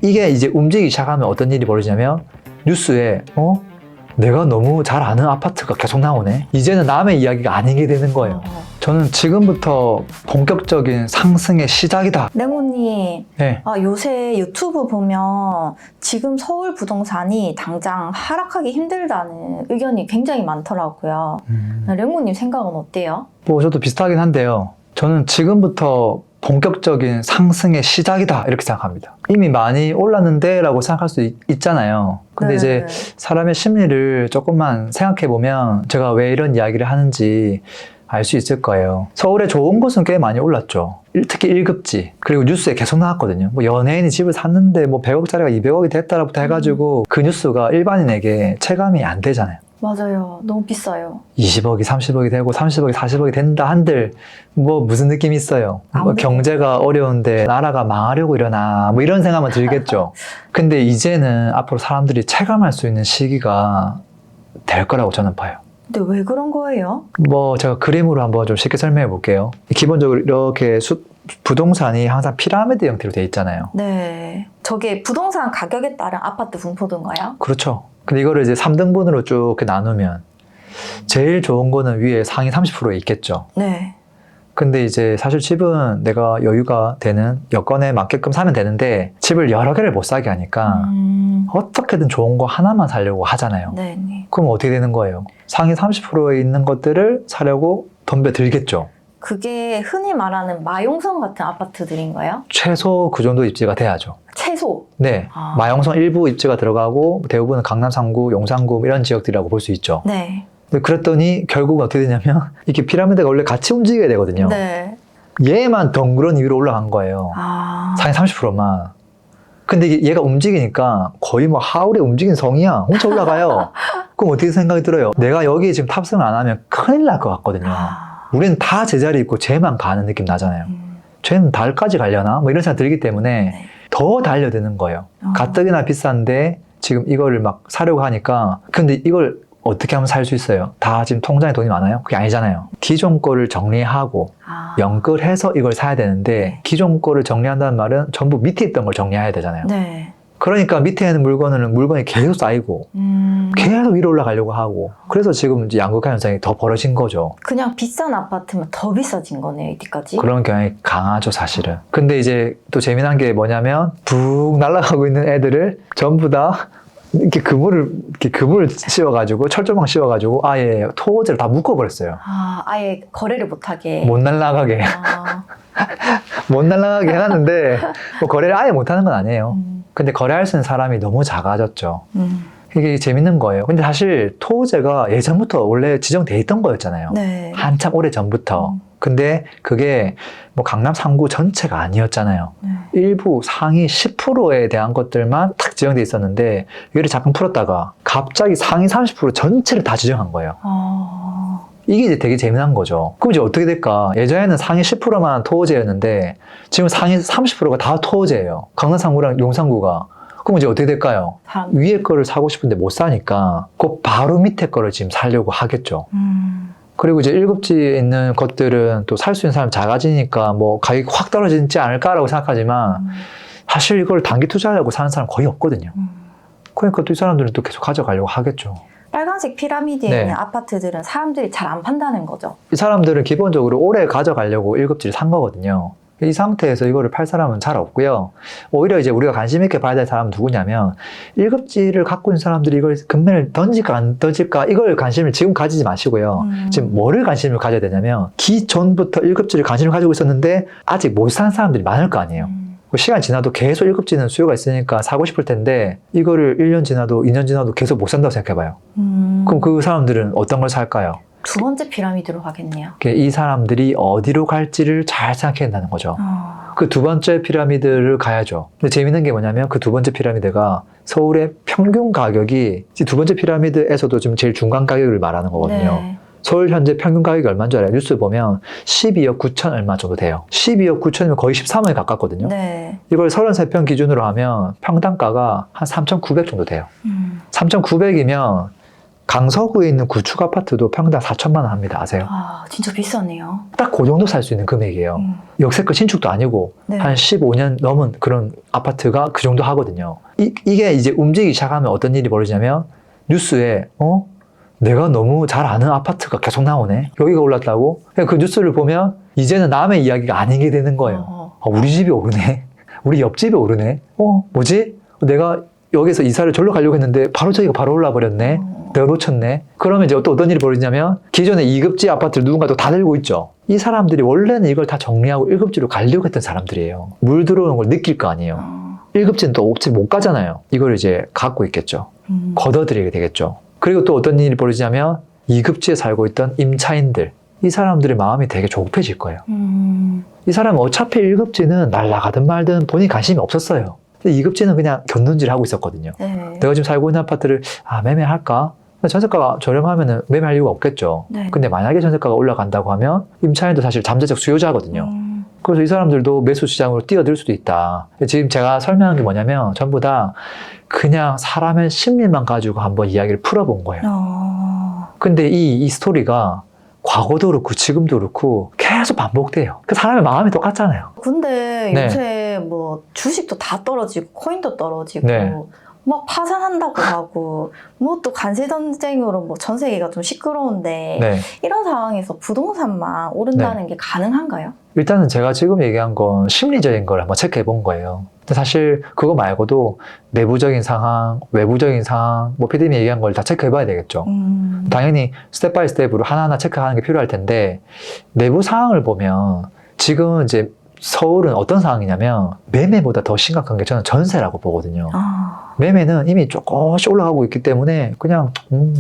이게 이제 움직이기 시작하면 어떤 일이 벌어지냐면 뉴스에 내가 너무 잘 아는 아파트가 계속 나오네. 이제는 남의 이야기가 아니게 되는 거예요. 저는 지금부터 본격적인 상승의 시작이다. 랭오님, 네. 요새 유튜브 보면 지금 서울 부동산이 당장 하락하기 힘들다는 의견이 굉장히 많더라고요. 랭오님 생각은 어때요? 뭐 저도 비슷하긴 한데요. 저는 지금부터 본격적인 상승의 시작이다 이렇게 생각합니다. 이미 많이 올랐는데 라고 생각할 수 있잖아요. 근데 네. 이제 사람의 심리를 조금만 생각해 보면 제가 왜 이런 이야기를 하는지 알 수 있을 거예요. 서울에 좋은 곳은 꽤 많이 올랐죠. 특히 1급지. 그리고 뉴스에 계속 나왔거든요. 뭐 연예인이 집을 샀는데 뭐 100억짜리가 200억이 됐다라부터 해가지고 그 뉴스가 일반인에게 체감이 안 되잖아요. 맞아요. 너무 비싸요. 20억이 30억이 되고 30억이 40억이 된다 한들 뭐 무슨 느낌이 있어요. 뭐 아무래도. 경제가 어려운데 나라가 망하려고 이러나 뭐 이런 생각만 들겠죠. 근데 이제는 앞으로 사람들이 체감할 수 있는 시기가 될 거라고 저는 봐요. 근데 왜 그런 거예요? 뭐 제가 그림으로 한번 좀 쉽게 설명해 볼게요. 기본적으로 이렇게 부동산이 항상 피라미드 형태로 돼 있잖아요. 네. 저게 부동산 가격에 따른 아파트 분포도인가요? 그렇죠. 근데 이거를 이제 3등분으로 쭉 이렇게 나누면 제일 좋은 거는 위에 상위 30%에 있겠죠. 네. 근데 이제 사실 집은 내가 여유가 되는 여건에 맞게끔 사면 되는데 집을 여러 개를 못 사게 하니까 어떻게든 좋은 거 하나만 사려고 하잖아요. 네. 그럼 어떻게 되는 거예요? 상위 30%에 있는 것들을 사려고 덤벼 들겠죠. 그게 흔히 말하는 마용성 같은 아파트들인가요? 최소 그 정도 입지가 돼야죠. 최소. 네, 아. 마용성 일부 입지가 들어가고 대부분은 강남 3구, 용산구 이런 지역들이라고 볼 수 있죠. 네. 근데 그랬더니 결국은 어떻게 되냐면 이렇게 피라미드가 원래 같이 움직여야 되거든요. 네. 얘만 덩그러니 위로 올라간 거예요. 상위 30%만. 근데 얘가 움직이니까 거의 뭐 하울의 움직인 성이야. 훔쳐 올라가요. 그럼 어떻게 생각이 들어요? 내가 여기에 지금 탑승을 안 하면 큰일 날 것 같거든요. 우리는 다 제자리에 있고 쟤만 가는 느낌 나잖아요. 쟤는 달까지 가려나? 뭐 이런 생각 들기 때문에 네. 더 달려드는 거예요. 가뜩이나 비싼데 지금 이거를 막 사려고 하니까 근데 이걸 어떻게 하면 살 수 있어요? 다 지금 통장에 돈이 많아요? 그게 아니잖아요. 기존 거를 정리하고 연끌해서 이걸 사야 되는데 네. 기존 거를 정리한다는 말은 전부 밑에 있던 걸 정리해야 되잖아요. 네. 그러니까 밑에 있는 물건이 계속 쌓이고 계속 위로 올라가려고 하고 그래서 지금 이제 양극화 현상이 더 벌어진 거죠. 그냥 비싼 아파트면 더 비싸진 거네요, 이때까지. 그런 경향이 강하죠, 사실은. 근데 이제 또 재미난 게 뭐냐면 북 날아가고 있는 애들을 전부 다 이렇게 그물을 씌워가지고 철조망 씌워가지고 아예 토지를 다 묶어버렸어요. 아예 거래를 못하게. 못 날아가게 못 날아가게 해놨는데 뭐 거래를 아예 못하는 건 아니에요. 근데 거래할 수 있는 사람이 너무 작아졌죠. 이게 재밌는 거예요. 근데 사실 토지가 예전부터 원래 지정돼 있던 거였잖아요. 네. 한참 오래 전부터. 근데 그게 뭐 강남 3구 전체가 아니었잖아요. 네. 일부 상위 10%에 대한 것들만 딱 지정돼 있었는데 이거를 잠깐 풀었다가 갑자기 상위 30% 전체를 다 지정한 거예요. 이게 이제 되게 재미난 거죠. 그럼 이제 어떻게 될까? 예전에는 상위 10%만 토지였는데 지금 상위 30%가 다 토지예요. 강남 3구랑 용산구가. 그럼 이제 어떻게 될까요? 위에 거를 사고 싶은데 못 사니까 그 바로 밑에 거를 지금 사려고 하겠죠. 그리고 이제 1급지에 있는 것들은 또 살 수 있는 사람이 작아지니까 뭐 가격이 확 떨어지지 않을까라고 생각하지만 사실 이걸 단기 투자하려고 사는 사람 거의 없거든요. 그러니까 또 이 사람들은 또 계속 가져가려고 하겠죠. 빨간색 피라미드에 네. 있는 아파트들은 사람들이 잘 안 판다는 거죠. 이 사람들은 기본적으로 오래 가져가려고 1급지를 산 거거든요. 이 상태에서 이거를 팔 사람은 잘 없고요. 오히려 이제 우리가 관심 있게 봐야 될 사람은 누구냐면 1급지를 갖고 있는 사람들이 이걸 금매를 던질까 안 던질까 이걸 관심을 지금 가지지 마시고요. 지금 뭐를 관심을 가져야 되냐면 기존부터 1급지를 관심을 가지고 있었는데 아직 못 산 사람들이 많을 거 아니에요. 시간 지나도 계속 1급지는 수요가 있으니까 사고 싶을 텐데 이거를 1년 지나도 2년 지나도 계속 못 산다고 생각해봐요. 그럼 그 사람들은 어떤 걸 살까요? 두 번째 피라미드로 가겠네요. 이 사람들이 어디로 갈지를 잘 생각해야 된다는 거죠. 그 두 번째 피라미드를 가야죠. 근데 재밌는 게 뭐냐면 그 두 번째 피라미드가 서울의 평균 가격이 두 번째 피라미드에서도 지금 제일 중간 가격을 말하는 거거든요. 네. 서울 현재 평균 가격이 얼마인 줄 알아요? 뉴스 보면 12억 9천 얼마 정도 돼요. 12억 9천이면 거의 13억에 가깝거든요. 네. 이걸 33평 기준으로 하면 평당가가 한 3,900 정도 돼요. 3,900이면 강서구에 있는 구축 아파트도 평당 4천만 원 합니다. 아세요? 아, 진짜 비싸네요. 딱 그 정도 살 수 있는 금액이에요. 역세권 신축도 아니고 네. 한 15년 넘은 그런 아파트가 그 정도 하거든요. 이게 이제 움직이기 시작하면 어떤 일이 벌어지냐면 뉴스에 내가 너무 잘 아는 아파트가 계속 나오네. 여기가 올랐다고? 그 뉴스를 보면 이제는 남의 이야기가 아닌 게 되는 거예요. 우리 집이 오르네. 우리 옆집이 오르네. 뭐지? 내가 여기서 이사를 절로 가려고 했는데 바로 저기가 바로 올라 버렸네. 내가 놓쳤네. 그러면 이제 또 어떤 일이 벌어지냐면 기존에 2급지 아파트를 누군가 또 다 들고 있죠. 이 사람들이 원래는 이걸 다 정리하고 1급지로 가려고 했던 사람들이에요. 물 들어오는 걸 느낄 거 아니에요. 1급지는 또 옵지 못 가잖아요. 이걸 이제 갖고 있겠죠. 걷어들이게 되겠죠. 그리고 또 어떤 일이 벌어지냐면 2급지에 살고 있던 임차인들, 이 사람들의 마음이 되게 조급해질 거예요. 이 사람은 어차피 1급지는 날아가든 말든 본인 관심이 없었어요. 근데 2급지는 그냥 곁눈질 하고 있었거든요. 네. 내가 지금 살고 있는 아파트를 매매할까? 전세가가 저렴하면 매매할 이유가 없겠죠. 네. 근데 만약에 전세가가 올라간다고 하면 임차인도 사실 잠재적 수요자거든요. 그래서 이 사람들도 매수 시장으로 뛰어들 수도 있다. 지금 제가 설명한 게 뭐냐면 전부 다 그냥 사람의 심리만 가지고 한번 이야기를 풀어본 거예요. 근데 이 스토리가 과거도 그렇고 지금도 그렇고 계속 반복돼요. 그 사람의 마음이 똑같잖아요. 근데 네. 요새 뭐 주식도 다 떨어지고 코인도 떨어지고 네. 막 파산한다고 하고 뭐 또 관세 전쟁으로 뭐 전 세계가 좀 시끄러운데 네. 이런 상황에서 부동산만 오른다는 게 가능한가요? 일단은 제가 지금 얘기한 건 심리적인 걸 한번 체크해 본 거예요. 근데 사실 그거 말고도 내부적인 상황, 외부적인 상황, 뭐 PD님이 얘기한 걸 다 체크해 봐야 되겠죠. 당연히 스텝 바이 스텝으로 하나하나 체크하는 게 필요할 텐데 내부 상황을 보면 지금 이제 서울은 어떤 상황이냐면 매매보다 더 심각한 게 저는 전세라고 보거든요. 매매는 이미 조금씩 올라가고 있기 때문에 그냥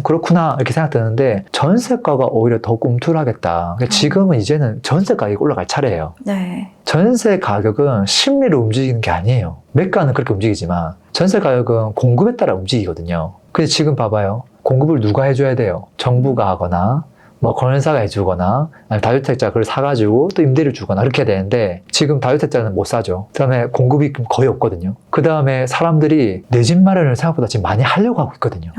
그렇구나 이렇게 생각되는데 전세가가 오히려 더 꿈틀하겠다. 지금은 이제는 전세 가격이 올라갈 차례예요. 네. 전세 가격은 심리로 움직이는 게 아니에요. 매가는 그렇게 움직이지만 전세 가격은 공급에 따라 움직이거든요. 근데 지금 봐봐요. 공급을 누가 해줘야 돼요? 정부가 하거나 뭐 건설사가 해주거나 아니면 다주택자가 그걸 사가지고 또 임대를 주거나 그렇게 해야 되는데 지금 다주택자는 못 사죠. 그 다음에 공급이 거의 없거든요. 그 다음에 사람들이 내 집 마련을 생각보다 지금 많이 하려고 하고 있거든요.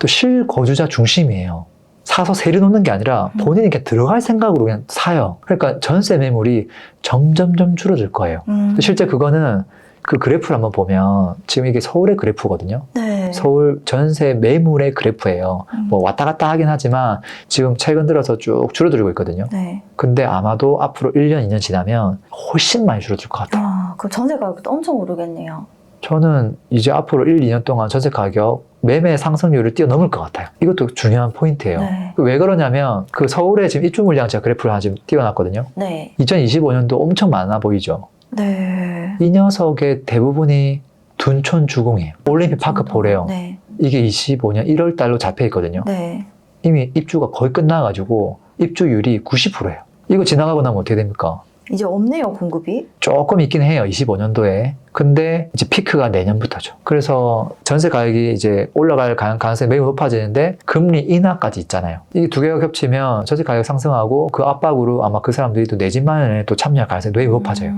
또 실거주자 중심이에요. 사서 세를 놓는 게 아니라 본인이 그냥 들어갈 생각으로 그냥 사요. 그러니까 전세 매물이 점점점 줄어들 거예요. 실제 그거는 그 그래프를 한번 보면 지금 이게 서울의 그래프거든요. 네. 서울 전세 매물의 그래프예요. 뭐 왔다 갔다 하긴 하지만 지금 최근 들어서 쭉 줄어들고 있거든요. 네. 근데 아마도 앞으로 1년, 2년 지나면 훨씬 많이 줄어들 것 같아요. 그럼 전세 가격도 엄청 오르겠네요. 저는 이제 앞으로 1, 2년 동안 전세 가격 매매 상승률을 뛰어넘을 것 같아요. 이것도 중요한 포인트예요. 네. 왜 그러냐면 그 서울에 지금 입주 물량 제가 그래프를 하나 지금 띄워놨거든요. 네. 2025년도 엄청 많아 보이죠. 네. 이 녀석의 대부분이 둔촌 주공이에요. 올림픽 파크 보래요. 네. 이게 25년 1월 달로 잡혀 있거든요. 네. 이미 입주가 거의 끝나가지고 입주율이 90%예요. 이거 지나가고 나면 어떻게 됩니까? 이제 없네요, 공급이. 조금 있긴 해요, 25년도에. 근데 이제 피크가 내년부터죠. 그래서 전세 가격이 이제 올라갈 가능성이 매우 높아지는데 금리 인하까지 있잖아요. 이 두 개가 겹치면 전세 가격 상승하고 그 압박으로 아마 그 사람들이 또 내 집 마련에 또 참여할 가능성이 매우 높아져요.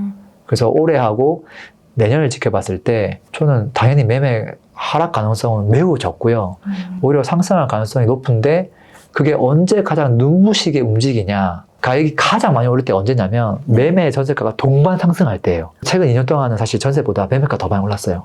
그래서 올해 하고 내년을 지켜봤을 때 저는 당연히 매매 하락 가능성은 매우 적고요. 오히려 상승할 가능성이 높은데 그게 언제 가장 눈부시게 움직이냐. 가격이 가장 많이 오를 때 언제냐면 매매 전세가가 동반 상승할 때예요. 최근 2년 동안은 사실 전세보다 매매가 더 많이 올랐어요.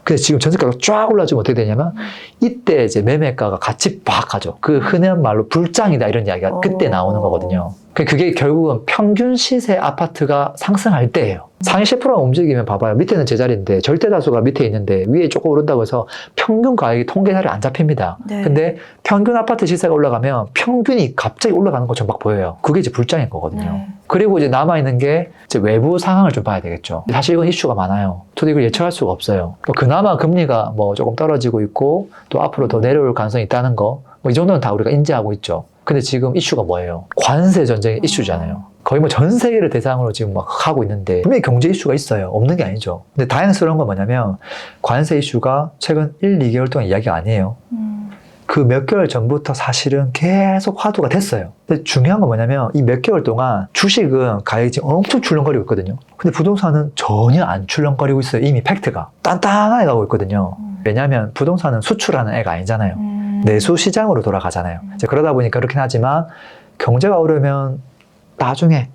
근데 지금 전세가가 쫙 올라지면 어떻게 되냐면 이때 이제 매매가가 같이 팍 가죠. 그 흔한 말로 불장이다 이런 이야기가 그때 나오는 거거든요. 그게 결국은 평균 시세 아파트가 상승할 때예요. 상위 10%가 움직이면 봐봐요. 밑에는 제자리인데 절대 다수가 밑에 있는데 위에 조금 오른다고 해서 평균 가격이 통계사를 안 잡힙니다. 네. 근데 평균 아파트 시세가 올라가면 평균이 갑자기 올라가는 것처럼 막 보여요. 그게 이제 불장인 거거든요. 네. 그리고 이제 남아있는 게 이제 외부 상황을 좀 봐야 되겠죠. 사실 이건 이슈가 많아요. 저도 이걸 예측할 수가 없어요. 뭐 그나마 금리가 뭐 조금 떨어지고 있고 또 앞으로 더 내려올 가능성이 있다는 거, 뭐 이 정도는 다 우리가 인지하고 있죠. 근데 지금 이슈가 뭐예요? 관세 전쟁의 이슈잖아요. 거의 뭐 전 세계를 대상으로 지금 막 하고 있는데 분명히 경제 이슈가 있어요. 없는 게 아니죠. 근데 다행스러운 건 뭐냐면 관세 이슈가 최근 1, 2개월 동안 이야기가 아니에요. 그 몇 개월 전부터 사실은 계속 화두가 됐어요. 근데 중요한 건 뭐냐면 이 몇 개월 동안 주식은 가격이 지금 엄청 출렁거리고 있거든요. 근데 부동산은 전혀 안 출렁거리고 있어요. 이미 팩트가 단단하게 가고 있거든요. 왜냐하면 부동산은 수출하는 애가 아니잖아요. 내수 시장으로 돌아가잖아요. 이제 그러다 보니까 그렇긴 하지만 경제가 어려우면 나중에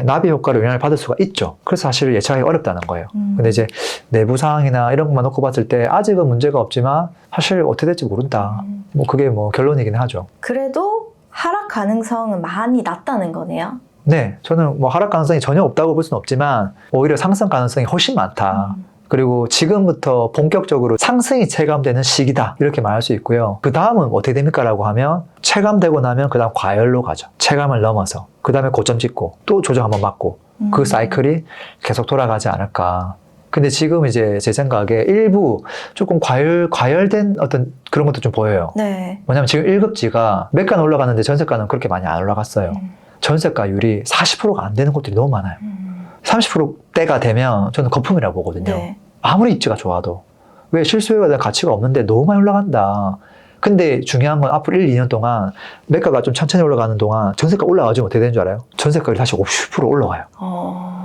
나비 효과로 영향을 받을 수가 있죠. 그래서 사실 예측하기 어렵다는 거예요. 근데 이제 내부 상황이나 이런 것만 놓고 봤을 때 아직은 문제가 없지만 사실 어떻게 될지 모른다. 뭐 그게 뭐 결론이긴 하죠. 그래도 하락 가능성은 많이 낮다는 거네요. 네, 저는 뭐 하락 가능성이 전혀 없다고 볼 수는 없지만 오히려 상승 가능성이 훨씬 많다. 그리고 지금부터 본격적으로 상승이 체감되는 시기다 이렇게 말할 수 있고요. 그 다음은 어떻게 됩니까? 라고 하면 체감되고 나면 그 다음 과열로 가죠. 체감을 넘어서 그 다음에 고점 찍고 또 조정 한번 맞고 그 사이클이 계속 돌아가지 않을까. 근데 지금 이제 제 생각에 일부 조금 과열된 어떤 그런 것도 좀 보여요. 네. 왜냐면 지금 1급지가 매가는 올라갔는데 전세가는 그렇게 많이 안 올라갔어요. 전세가율이 40%가 안 되는 곳들이 너무 많아요. 30%대가 되면 저는 거품이라고 보거든요. 네. 아무리 입지가 좋아도. 왜 실수요에 대한 가치가 없는데 너무 많이 올라간다. 근데 중요한 건 앞으로 1, 2년 동안 매가가 좀 천천히 올라가는 동안 전세가 올라가지면 어떻게 되는 줄 알아요? 전세가율이 다시 50% 올라와요.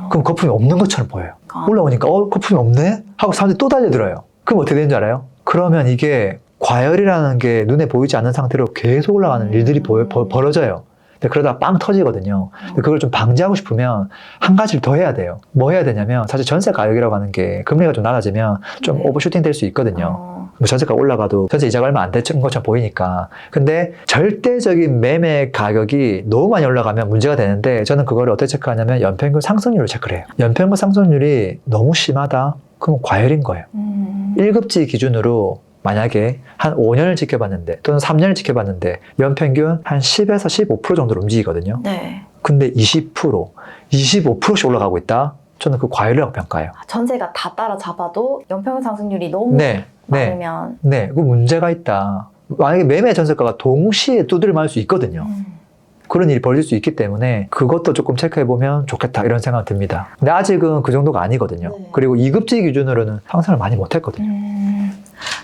그럼 거품이 없는 것처럼 보여요. 올라오니까 거품이 없네? 하고 사람들이 또 달려들어요. 그럼 어떻게 되는 줄 알아요? 그러면 이게 과열이라는 게 눈에 보이지 않는 상태로 계속 올라가는 일들이 벌어져요. 근데 그러다 빵 터지거든요. 근데 그걸 좀 방지하고 싶으면 한 가지를 더 해야 돼요. 뭐 해야 되냐면 사실 전세 가격이라고 하는 게 금리가 좀 낮아지면 좀 오버슈팅 될 수 있거든요. 뭐 전세가 올라가도 전세 이자가 얼마 안 되는 것처럼 보이니까. 근데 절대적인 매매 가격이 너무 많이 올라가면 문제가 되는데 저는 그거를 어떻게 체크하냐면 연평균 상승률을 체크를 해요. 연평균 상승률이 너무 심하다? 그럼 과열인 거예요. 1급지 기준으로 만약에 한 5년을 지켜봤는데 또는 3년을 지켜봤는데 연평균 한 10에서 15% 정도로 움직이거든요. 네. 근데 20%, 25%씩 올라가고 있다? 저는 그 과열이라고 평가해요. 전세가 다 따라잡아도 연평균 상승률이 너무 많으면 그 문제가 있다. 만약에 매매 전세가가 동시에 두드려 맞을 수 있거든요. 그런 일이 벌어질 수 있기 때문에 그것도 조금 체크해보면 좋겠다 이런 생각이 듭니다. 근데 아직은 그 정도가 아니거든요. 네. 그리고 2급지 기준으로는 상승을 많이 못했거든요.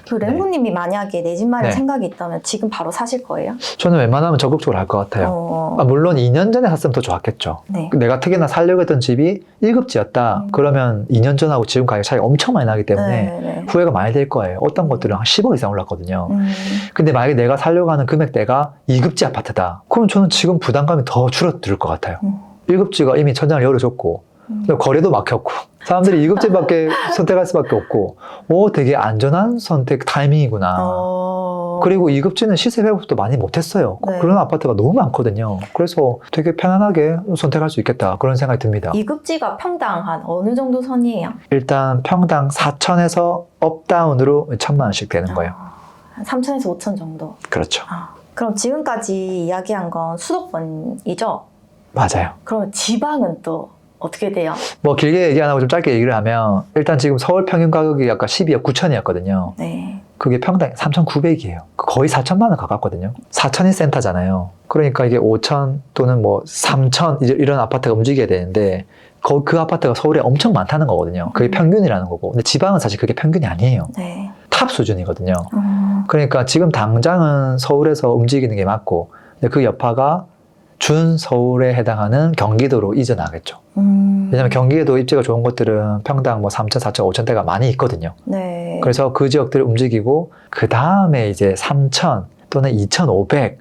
그 랭구님이 만약에 내 집 마련 네. 생각이 있다면 지금 바로 사실 거예요? 저는 웬만하면 적극적으로 할 것 같아요. 물론 2년 전에 샀으면 더 좋았겠죠. 네. 내가 특히나 살려고 했던 집이 1급지였다. 그러면 2년 전하고 지금 가격 차이가 엄청 많이 나기 때문에 후회가 많이 될 거예요. 어떤 것들은 한 10억 이상 올랐거든요. 근데 만약에 내가 살려고 하는 금액대가 2급지 아파트다. 그럼 저는 지금 부담감이 더 줄어들 것 같아요. 1급지가 이미 천장을 열어줬고 거래도 막혔고 사람들이 2급지밖에 선택할 수밖에 없고 되게 안전한 선택 타이밍이구나. 그리고 2급지는 시세 회복도 많이 못했어요. 네. 그런 아파트가 너무 많거든요. 그래서 되게 편안하게 선택할 수 있겠다 그런 생각이 듭니다. 2급지가 평당 한 어느 정도 선이에요? 일단 평당 4천에서 업다운으로 1,000만 원씩 되는 거예요. 한 3천에서 5천 정도. 그렇죠. 그럼 지금까지 이야기한 건 수도권이죠? 맞아요. 그럼 지방은 또 어떻게 돼요? 뭐 길게 얘기 안 하고 좀 짧게 얘기를 하면 일단 지금 서울 평균 가격이 아까 12억 9천이었거든요. 네. 그게 평당 3,900이에요. 거의 4천만 원 가깝거든요. 4천이 센터잖아요. 그러니까 이게 5천 또는 뭐 3천 이런 아파트가 움직여야 되는데 그 아파트가 서울에 엄청 많다는 거거든요. 그게 평균이라는 거고. 근데 지방은 사실 그게 평균이 아니에요. 네. 탑 수준이거든요. 그러니까 지금 당장은 서울에서 움직이는 게 맞고 근데 그 여파가 준 서울에 해당하는 경기도로 이전하겠죠. 왜냐하면 경기에도 입지가 좋은 곳들은 평당 뭐 3천, 4천, 5천대가 많이 있거든요. 네. 그래서 그 지역들을 움직이고 그 다음에 이제 3천 또는 2,500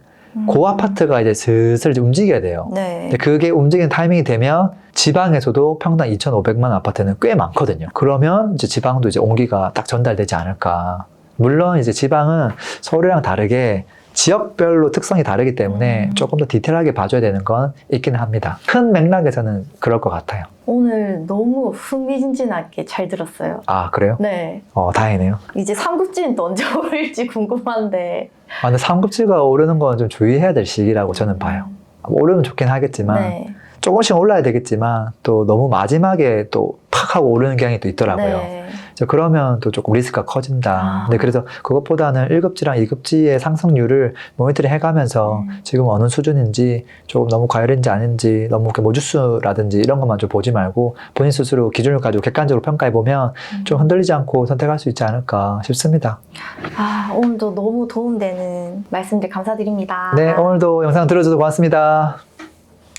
그 아파트가 이제 슬슬 이제 움직여야 돼요. 네. 근데 그게 움직이는 타이밍이 되면 지방에서도 평당 2,500만 아파트는 꽤 많거든요. 그러면 이제 지방도 이제 온기가 딱 전달되지 않을까. 물론 이제 지방은 서울이랑 다르게 지역별로 특성이 다르기 때문에 조금 더 디테일하게 봐줘야 되는 건 있기는 합니다. 큰 맥락에서는 그럴 것 같아요. 오늘 너무 흥미진진하게 잘 들었어요. 아, 그래요? 네. 다행이네요. 이제 3급지는 또 언제 오를지 궁금한데. 근데 3급지가 오르는 건 좀 주의해야 될 시기라고 저는 봐요. 오르면 좋긴 하겠지만 네. 조금씩 올라야 되겠지만 또 너무 마지막에 또 팍 하고 오르는 경향이 또 있더라고요. 네. 그러면 또 조금 리스크가 커진다. 근데 그래서 그것보다는 1급지랑 2급지의 상승률을 모니터링 해가면서 지금 어느 수준인지 조금 너무 과열인지 아닌지 너무 모주수라든지 이런 것만 좀 보지 말고 본인 스스로 기준을 가지고 객관적으로 평가해보면 좀 흔들리지 않고 선택할 수 있지 않을까 싶습니다. 오늘도 너무 도움되는 말씀들 감사드립니다. 네, 오늘도 영상 들어줘서 고맙습니다.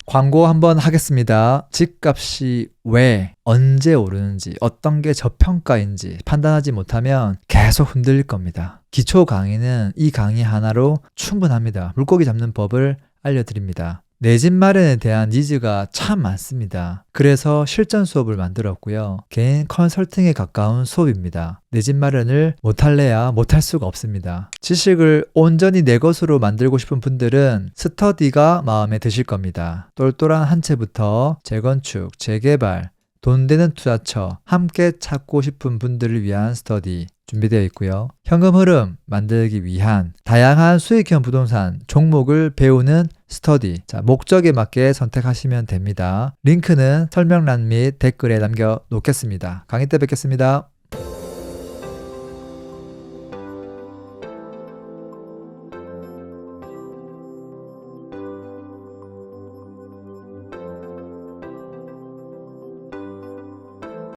광고 한번 하겠습니다. 집값이 왜, 언제 오르는지, 어떤 게 저평가인지 판단하지 못하면 계속 흔들릴 겁니다. 기초 강의는 이 강의 하나로 충분합니다. 물고기 잡는 법을 알려드립니다. 내 집 마련에 대한 니즈가 참 많습니다. 그래서 실전 수업을 만들었고요. 개인 컨설팅에 가까운 수업입니다. 내 집 마련을 못할래야 못할 수가 없습니다. 지식을 온전히 내 것으로 만들고 싶은 분들은 스터디가 마음에 드실 겁니다. 똘똘한 한 채부터 재건축, 재개발, 돈 되는 투자처 함께 찾고 싶은 분들을 위한 스터디 준비되어 있고요. 현금 흐름 만들기 위한 다양한 수익형 부동산 종목을 배우는 스터디. 자, 목적에 맞게 선택하시면 됩니다. 링크는 설명란 및 댓글에 남겨 놓겠습니다. 강의 때 뵙겠습니다.